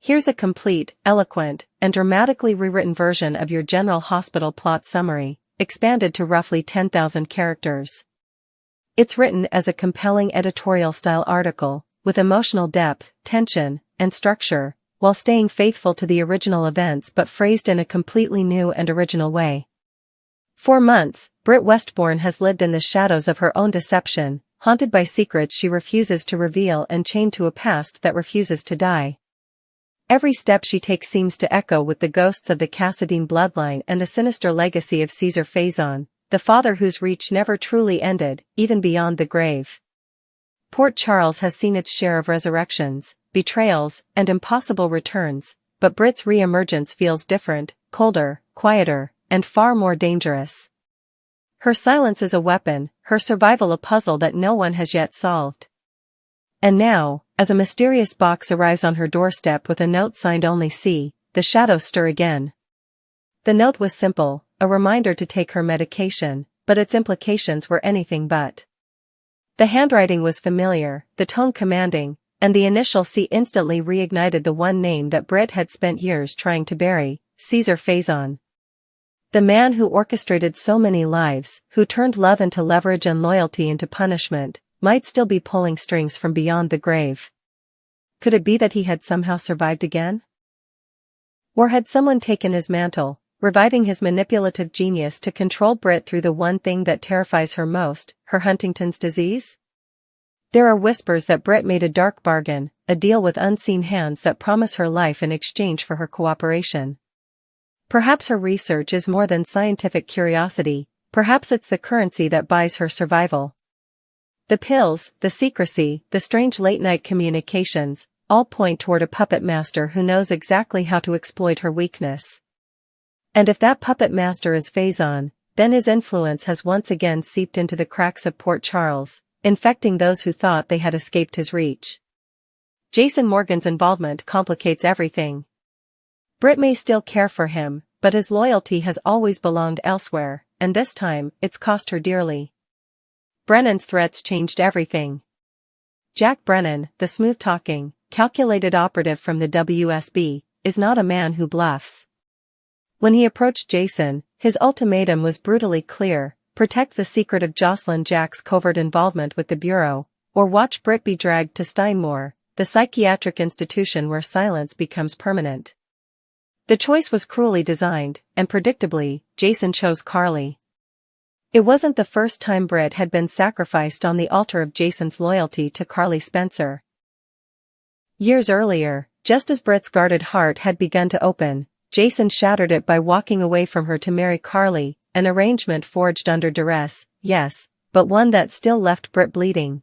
Here's a complete, eloquent, and dramatically rewritten version of your General Hospital plot summary, expanded to roughly 10,000 characters. It's written as a compelling editorial-style article, with emotional depth, tension, and structure, while staying faithful to the original events but phrased in a completely new and original way. For months, Britt Westbourne has lived in the shadows of her own deception, haunted by secrets she refuses to reveal and chained to a past that refuses to die. Every step she takes seems to echo with the ghosts of the Cassadine bloodline and the sinister legacy of Caesar Faison, the father whose reach never truly ended, even beyond the grave. Port Charles has seen its share of resurrections, betrayals, and impossible returns, but Britt's re-emergence feels different, colder, quieter, and far more dangerous. Her silence is a weapon, her survival a puzzle that no one has yet solved. And now, as a mysterious box arrives on her doorstep with a note signed only C, the shadows stir again. The note was simple, a reminder to take her medication, but its implications were anything but. The handwriting was familiar, the tone commanding, and the initial C instantly reignited the one name that Britt had spent years trying to bury, Caesar Faison. The man who orchestrated so many lives, who turned love into leverage and loyalty into punishment, might still be pulling strings from beyond the grave. Could it be that he had somehow survived again? Or had someone taken his mantle, reviving his manipulative genius to control Britt through the one thing that terrifies her most, her Huntington's disease? There are whispers that Britt made a dark bargain, a deal with unseen hands that promise her life in exchange for her cooperation. Perhaps her research is more than scientific curiosity, perhaps it's the currency that buys her survival. The pills, the secrecy, the strange late-night communications, all point toward a puppet master who knows exactly how to exploit her weakness. And if that puppet master is Faison, then his influence has once again seeped into the cracks of Port Charles, infecting those who thought they had escaped his reach. Jason Morgan's involvement complicates everything. Britt may still care for him, but his loyalty has always belonged elsewhere, and this time, it's cost her dearly. Brennan's threats changed everything. Jack Brennan, the smooth-talking, calculated operative from the WSB, is not a man who bluffs. When he approached Jason, his ultimatum was brutally clear: protect the secret of Jocelyn Jack's covert involvement with the Bureau, or watch Britt be dragged to Steinmore, the psychiatric institution where silence becomes permanent. The choice was cruelly designed, and predictably, Jason chose Carly. It wasn't the first time Britt had been sacrificed on the altar of Jason's loyalty to Carly Spencer. Years earlier, just as Britt's guarded heart had begun to open, Jason shattered it by walking away from her to marry Carly, an arrangement forged under duress, yes, but one that still left Britt bleeding.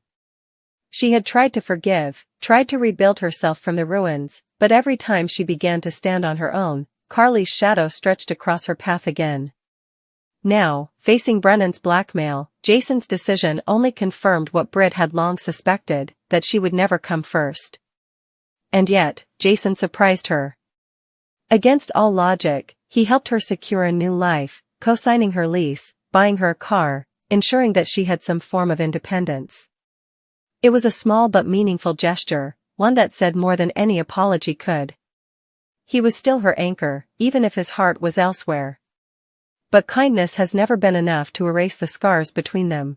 She had tried to forgive, tried to rebuild herself from the ruins, but every time she began to stand on her own, Carly's shadow stretched across her path again. Now, facing Brennan's blackmail, Jason's decision only confirmed what Britt had long suspected, that she would never come first. And yet, Jason surprised her. Against all logic, he helped her secure a new life, co-signing her lease, buying her a car, ensuring that she had some form of independence. It was a small but meaningful gesture, one that said more than any apology could. He was still her anchor, even if his heart was elsewhere. But kindness has never been enough to erase the scars between them.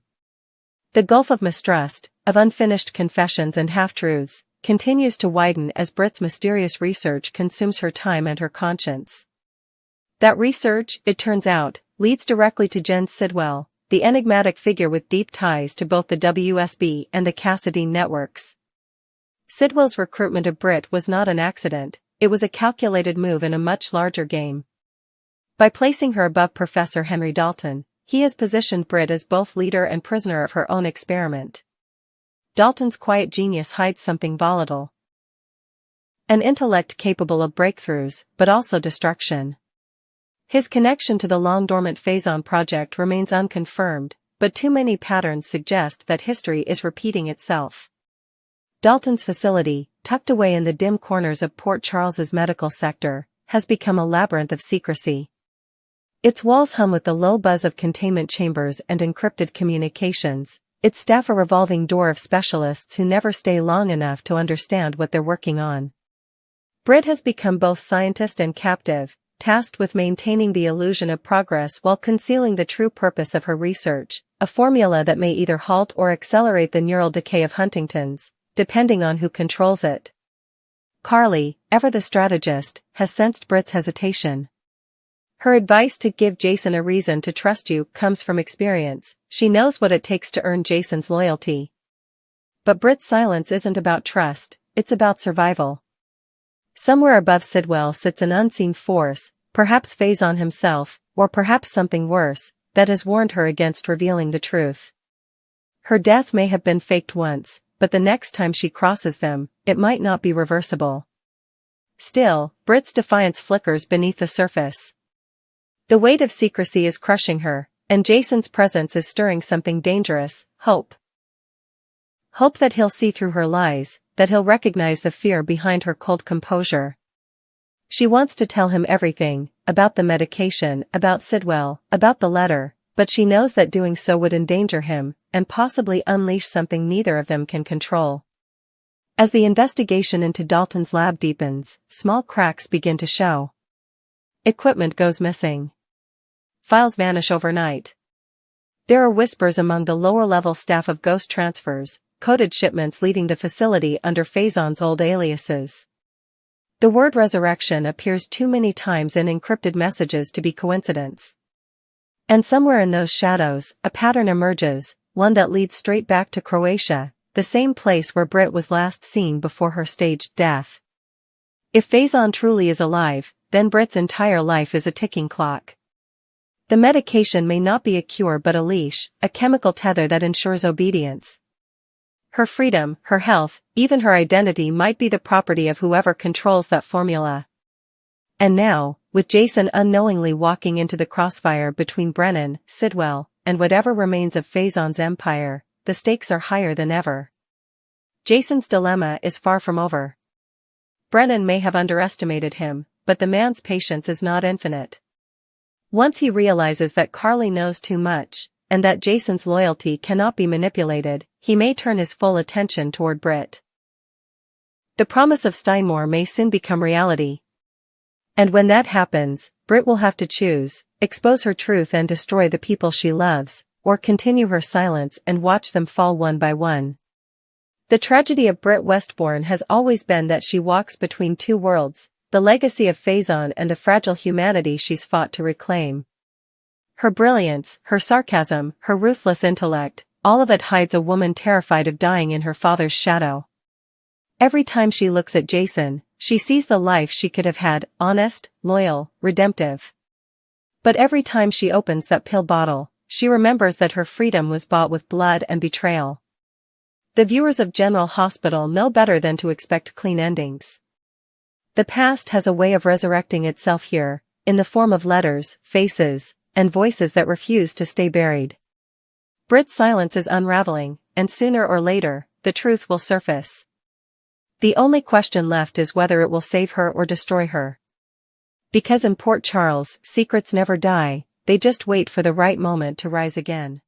The gulf of mistrust, of unfinished confessions and half-truths, continues to widen as Britt's mysterious research consumes her time and her conscience. That research, it turns out, leads directly to Jen Sidwell, the enigmatic figure with deep ties to both the WSB and the Cassadine networks. Sidwell's recruitment of Britt was not an accident, it was a calculated move in a much larger game. By placing her above Professor Henry Dalton, he has positioned Britt as both leader and prisoner of her own experiment. Dalton's quiet genius hides something volatile. An intellect capable of breakthroughs, but also destruction. His connection to the long-dormant Faison project remains unconfirmed, but too many patterns suggest that history is repeating itself. Dalton's facility, tucked away in the dim corners of Port Charles's medical sector, has become a labyrinth of secrecy. Its walls hum with the low buzz of containment chambers and encrypted communications, its staff a revolving door of specialists who never stay long enough to understand what they're working on. Britt has become both scientist and captive, tasked with maintaining the illusion of progress while concealing the true purpose of her research, a formula that may either halt or accelerate the neural decay of Huntington's, depending on who controls it. Carly, ever the strategist, has sensed Britt's hesitation. Her advice to give Jason a reason to trust you comes from experience. She knows what it takes to earn Jason's loyalty. But Britt's silence isn't about trust, it's about survival. Somewhere above Sidwell sits an unseen force, perhaps Faison himself, or perhaps something worse, that has warned her against revealing the truth. Her death may have been faked once, but the next time she crosses them, it might not be reversible. Still, Britt's defiance flickers beneath the surface. The weight of secrecy is crushing her, and Jason's presence is stirring something dangerous: hope. Hope that he'll see through her lies, that he'll recognize the fear behind her cold composure. She wants to tell him everything, about the medication, about Sidwell, about the letter, but she knows that doing so would endanger him, and possibly unleash something neither of them can control. As the investigation into Dalton's lab deepens, small cracks begin to show. Equipment goes missing. Files vanish overnight. There are whispers among the lower-level staff of ghost transfers, coded shipments leaving the facility under Faison's old aliases. The word resurrection appears too many times in encrypted messages to be coincidence. And somewhere in those shadows, a pattern emerges, one that leads straight back to Croatia, the same place where Britt was last seen before her staged death. If Faison truly is alive, then Britt's entire life is a ticking clock. The medication may not be a cure but a leash, a chemical tether that ensures obedience. Her freedom, her health, even her identity might be the property of whoever controls that formula. And now, with Jason unknowingly walking into the crossfire between Brennan, Sidwell, and whatever remains of Faison's empire, the stakes are higher than ever. Jason's dilemma is far from over. Brennan may have underestimated him, but the man's patience is not infinite. Once he realizes that Carly knows too much, and that Jason's loyalty cannot be manipulated, he may turn his full attention toward Britt. The promise of Steinmore may soon become reality. And when that happens, Britt will have to choose: expose her truth and destroy the people she loves, or continue her silence and watch them fall one by one. The tragedy of Britt Westbourne has always been that she walks between two worlds, the legacy of Faison and the fragile humanity she's fought to reclaim. Her brilliance, her sarcasm, her ruthless intellect, all of it hides a woman terrified of dying in her father's shadow. Every time she looks at Jason, she sees the life she could have had: honest, loyal, redemptive. But every time she opens that pill bottle, she remembers that her freedom was bought with blood and betrayal. The viewers of General Hospital know better than to expect clean endings. The past has a way of resurrecting itself here, in the form of letters, faces, and voices that refuse to stay buried. Britt's silence is unraveling, and sooner or later, the truth will surface. The only question left is whether it will save her or destroy her. Because in Port Charles, secrets never die, they just wait for the right moment to rise again.